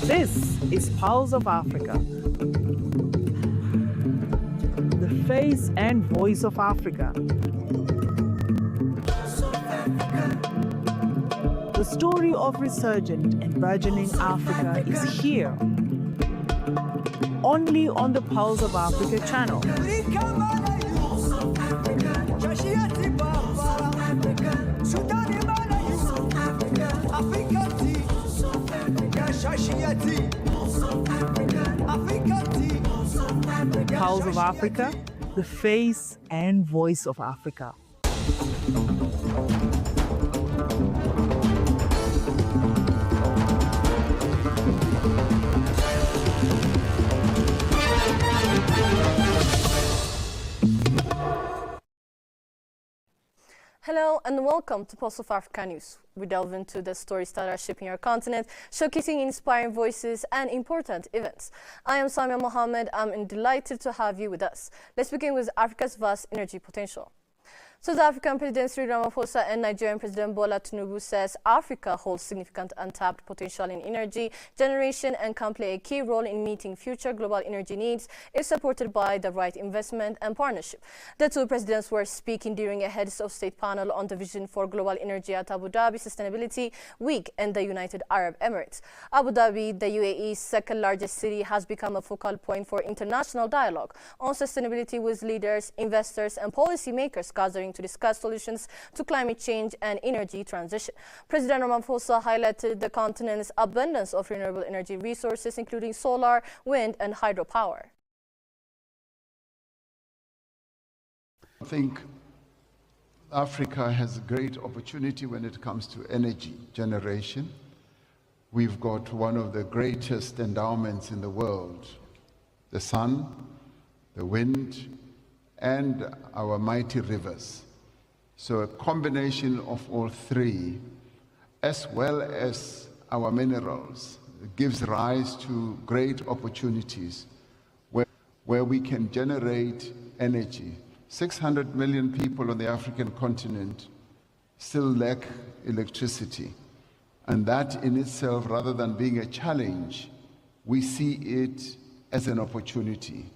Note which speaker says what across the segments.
Speaker 1: This is Pulse of Africa, the face and voice of Africa. The story of resurgent and burgeoning Africa is here, only on the Pulse of Africa channel. Pulse of Africa, the face and voice of Africa.
Speaker 2: Hello and welcome to Pulse of Africa News. We delve into the stories that are shaping our continent, showcasing inspiring voices and important events. I am Samia Mohammed. I'm delighted to have you with us. Let's begin with Africa's vast energy potential. South African President Cyril Ramaphosa and Nigerian President Bola Tinubu says Africa holds significant untapped potential in energy generation and can play a key role in meeting future global energy needs if supported by the right investment and partnership. The two presidents were speaking during a heads of state panel on the vision for global energy at Abu Dhabi Sustainability Week in the United Arab Emirates. Abu Dhabi, the UAE's second largest city, has become a focal point for international dialogue on sustainability with leaders, investors and policymakers gathering to discuss solutions to climate change and energy transition. President Ramaphosa highlighted the continent's abundance of renewable energy resources, including solar, wind, and hydropower.
Speaker 3: I think Africa has a great opportunity when it comes to energy generation. We've got one of the greatest endowments in the world: the sun, the wind, and our mighty rivers. So a combination of all three, as well as our minerals, gives rise to great opportunities where we can generate energy. 600 million people on the African continent still lack electricity. And that in itself, rather than being a challenge, we see it as an opportunity.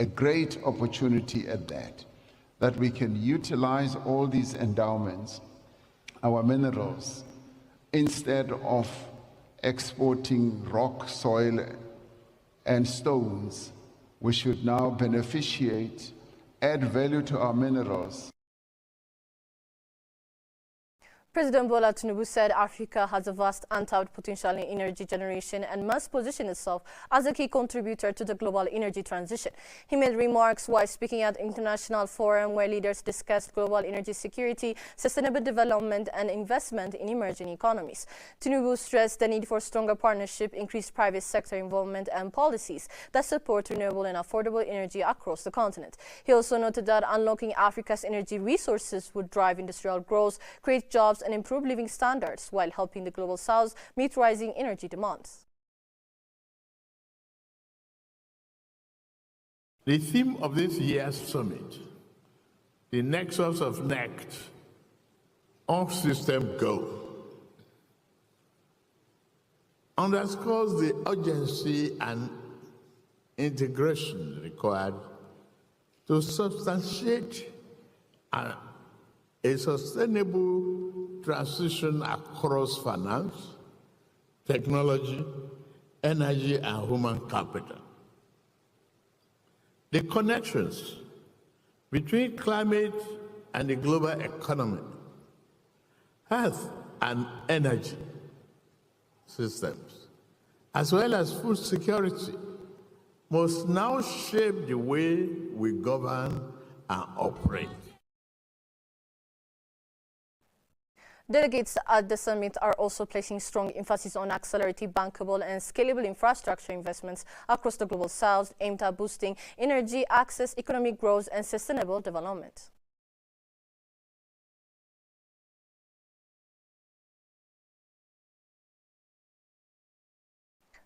Speaker 3: A great opportunity at that we can utilize all these endowments, our minerals, instead of exporting rock, soil, and stones. We should now beneficiate, add value to our minerals.
Speaker 2: President Bola Tinubu said Africa has a vast untapped potential in energy generation and must position itself as a key contributor to the global energy transition. He made remarks while speaking at an international forum where leaders discussed global energy security, sustainable development, and investment in emerging economies. Tinubu stressed the need for stronger partnership, increased private sector involvement, and policies that support renewable and affordable energy across the continent. He also noted that unlocking Africa's energy resources would drive industrial growth, create jobs, and improve living standards while helping the global south meet rising energy demands.
Speaker 4: The theme of this year's summit, the nexus of NECT, off-system go, underscores the urgency and integration required to substantiate a sustainable transition across finance, technology, energy, and human capital. The connections between climate and the global economy, health and energy systems, as well as food security, must now shape the way we govern and operate.
Speaker 2: Delegates at the summit are also placing strong emphasis on accelerating bankable and scalable infrastructure investments across the global south aimed at boosting energy access, economic growth, and sustainable development.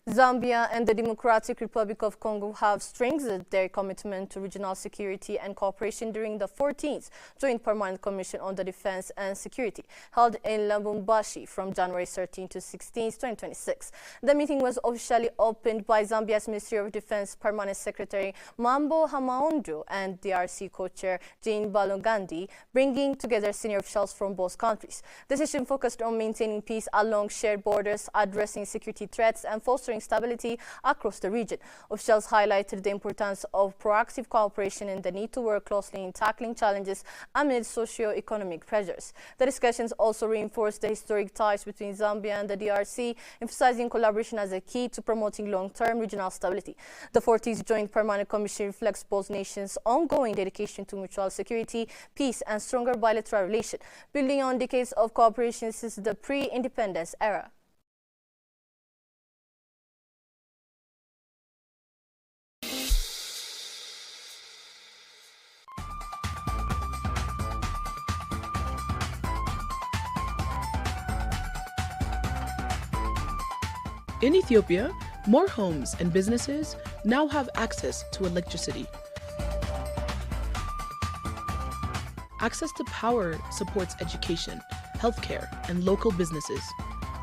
Speaker 2: Zambia and the Democratic Republic of Congo have strengthened their commitment to regional security and cooperation during the 14th Joint Permanent Commission on the Defense and Security, held in Lubumbashi from January 13 to 16, 2026. The meeting was officially opened by Zambia's Ministry of Defense Permanent Secretary Mambo Hamaondo and DRC co-chair Jane Balogandi, bringing together senior officials from both countries. The session focused on maintaining peace along shared borders, addressing security threats, and fostering stability across the region. Officials highlighted the importance of proactive cooperation and the need to work closely in tackling challenges amid socio-economic pressures. The discussions also reinforced the historic ties between Zambia and the DRC, emphasizing collaboration as a key to promoting long-term regional stability. The 14th Joint Permanent Commission reflects both nations' ongoing dedication to mutual security, peace, and stronger bilateral relations, building on decades of cooperation since the pre-independence era.
Speaker 5: In Ethiopia, more homes and businesses now have access to electricity. Access to power supports education, healthcare, and local businesses.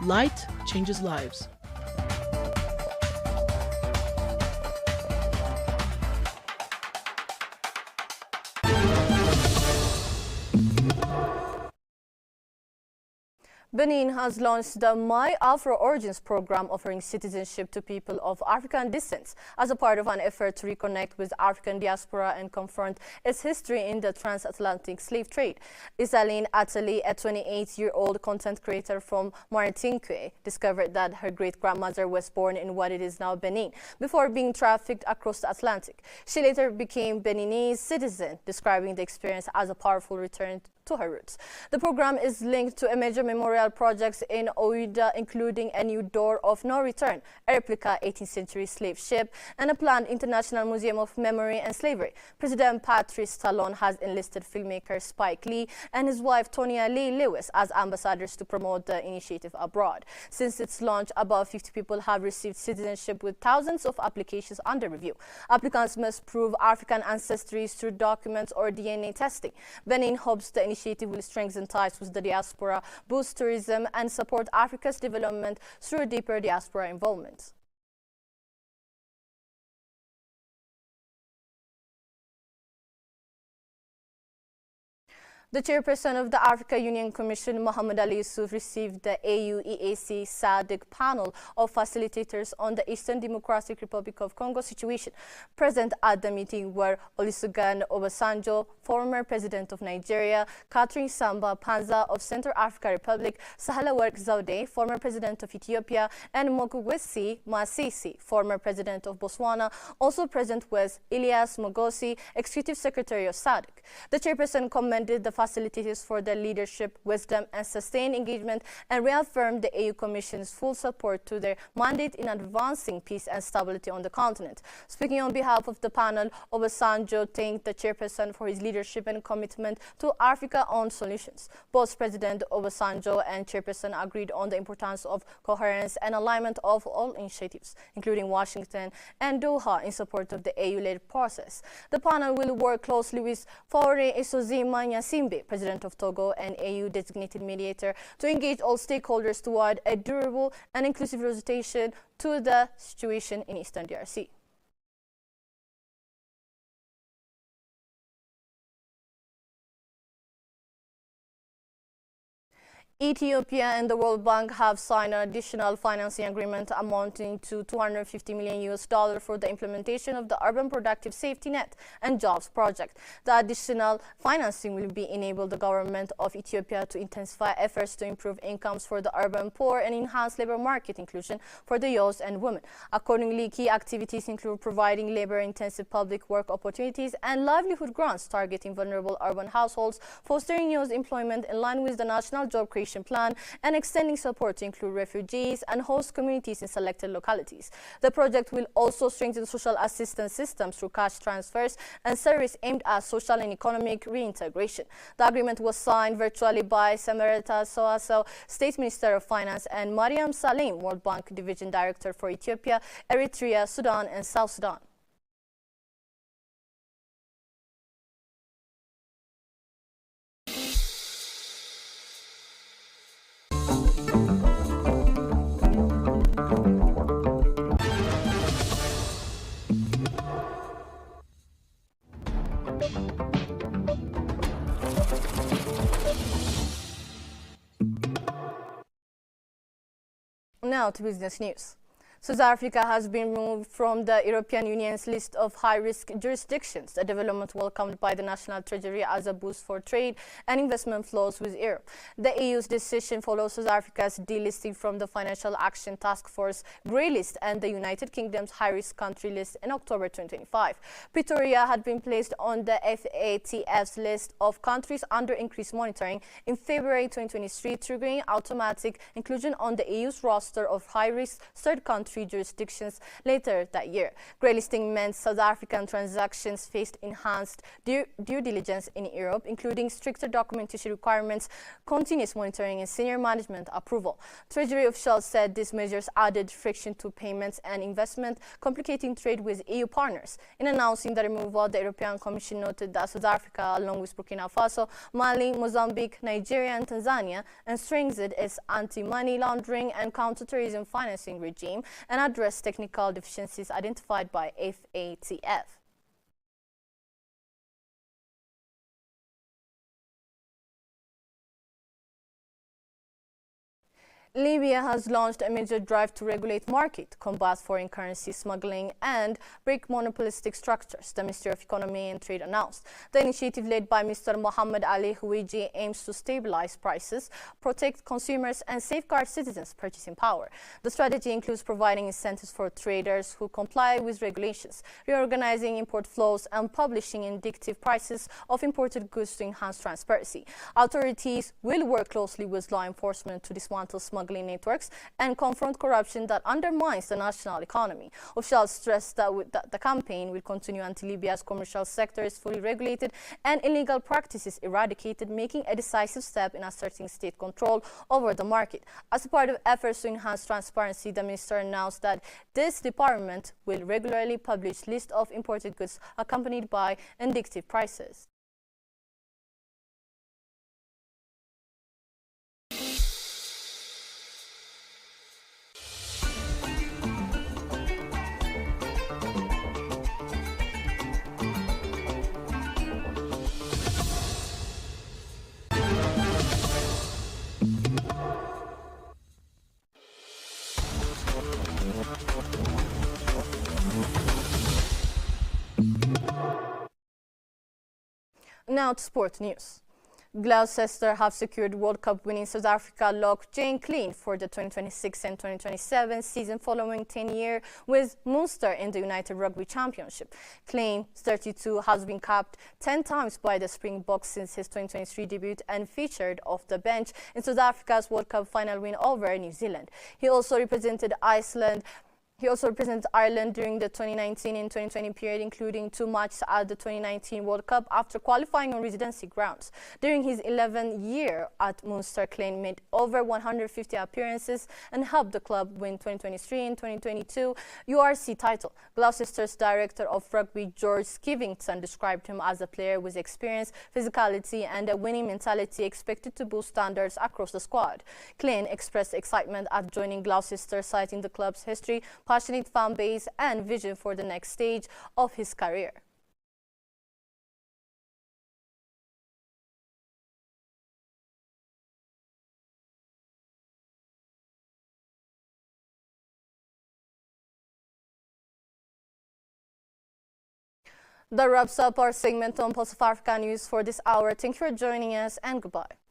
Speaker 5: Light changes lives.
Speaker 2: Benin has launched the My Afro Origins program, offering citizenship to people of African descent as a part of an effort to reconnect with African diaspora and confront its history in the transatlantic slave trade. Isaline Atali, a 28-year-old content creator from Maritinque, discovered that her great-grandmother was born in what it is now Benin before being trafficked across the Atlantic. She later became Beninese citizen, describing the experience as a powerful return to her roots. The program is linked to a major memorial projects in Ouida, including a new door of no return, a replica 18th century slave ship, and a planned International Museum of Memory and Slavery. President Patrice Talon has enlisted filmmaker Spike Lee and his wife Tonya Lee Lewis as ambassadors to promote the initiative abroad. Since its launch, above 50 people have received citizenship, with thousands of applications under review. Applicants must prove African ancestry through documents or DNA testing. Benin hopes the initiative will strengthen ties with the diaspora, boost tourism, and support Africa's development through deeper diaspora involvement. The chairperson of the Africa Union Commission, Mohamed Ali Yusuf, received the AU-EAC SADC panel of facilitators on the Eastern Democratic Republic of Congo situation. Present at the meeting were Olusegun Obasanjo, former president of Nigeria, Catherine Samba Panza of Central African Republic, Sahle-Work Zaude, former president of Ethiopia, and Mokgweetsi Masisi, former president of Botswana. Also present was Elias Mogosi, executive secretary of SADC. The chairperson commended the facilitators for their leadership, wisdom, and sustained engagement, and reaffirmed the AU Commission's full support to their mandate in advancing peace and stability on the continent. Speaking on behalf of the panel, Obasanjo thanked the chairperson for his leadership and commitment to Africa-owned solutions. Both President Obasanjo and chairperson agreed on the importance of coherence and alignment of all initiatives, including Washington and Doha, in support of the AU-led process. The panel will work closely with Faure Esozima Nyasimbe, President of Togo and AU designated mediator, to engage all stakeholders toward a durable and inclusive resolution to the situation in Eastern DRC. Ethiopia and the World Bank have signed an additional financing agreement amounting to $250 million for the implementation of the Urban Productive Safety Net and Jobs project. The additional financing will enable the government of Ethiopia to intensify efforts to improve incomes for the urban poor and enhance labor market inclusion for the youth and women. Accordingly, key activities include providing labor-intensive public work opportunities and livelihood grants targeting vulnerable urban households, fostering youth employment in line with the National Job Creation transformation plan and extending support to include refugees and host communities in selected localities. The project will also strengthen social assistance systems through cash transfers and service aimed at social and economic reintegration. The agreement was signed virtually by Samarata Soaso, State Minister of Finance, and Mariam Salim, World Bank Division Director for Ethiopia, Eritrea, Sudan, and South Sudan. Now to business news. South Africa has been removed from the European Union's list of high-risk jurisdictions, a development welcomed by the National Treasury as a boost for trade and investment flows with Europe. The EU's decision follows South Africa's delisting from the Financial Action Task Force grey list and the United Kingdom's high-risk country list in October 2025. Pretoria had been placed on the FATF's list of countries under increased monitoring in February 2023, triggering automatic inclusion on the EU's roster of high-risk third country jurisdictions later that year. Grey listing meant South African transactions faced enhanced due diligence in Europe, including stricter documentation requirements, continuous monitoring, and senior management approval. Treasury officials said these measures added friction to payments and investment, complicating trade with EU partners. In announcing the removal, the European Commission noted that South Africa, along with Burkina Faso, Mali, Mozambique, Nigeria, and Tanzania, and strengthened its anti-money laundering and counter-terrorism financing regime and address technical deficiencies identified by FATF. Libya has launched a major drive to regulate market, combat foreign currency smuggling, and break monopolistic structures, the Ministry of Economy and Trade announced. The initiative, led by Mr. Mohammed Ali Huiji, aims to stabilize prices, protect consumers, and safeguard citizens' purchasing power. The strategy includes providing incentives for traders who comply with regulations, reorganizing import flows, and publishing indicative prices of imported goods to enhance transparency. Authorities will work closely with law enforcement to dismantle smuggling networks and confront corruption that undermines the national economy. Officials stressed that the campaign will continue until Libya's commercial sector is fully regulated and illegal practices eradicated, making a decisive step in asserting state control over the market. As a part of efforts to enhance transparency, the minister announced that this department will regularly publish lists of imported goods accompanied by indicative prices. Now to sport news. Gloucester have secured World Cup winning South Africa lock Jane Klein for the 2026 and 2027 season, following 10 years with Munster in the United Rugby Championship. Klein, 32, has been capped 10 times by the Springboks since his 2023 debut and featured off the bench in South Africa's World Cup final win over New Zealand. He also represented Ireland during the 2019 and 2020 period, including 2 matches at the 2019 World Cup after qualifying on residency grounds. During his 11th year at Munster, Klein made over 150 appearances and helped the club win 2023 and 2022 URC title. Gloucester's director of rugby, George Skivington, described him as a player with experience, physicality, and a winning mentality expected to boost standards across the squad. Klein expressed excitement at joining Gloucester, citing the club's history, passionate fan base, and vision for the next stage of his career. That wraps up our segment on Pulse of Africa News for this hour. Thank you for joining us, and goodbye.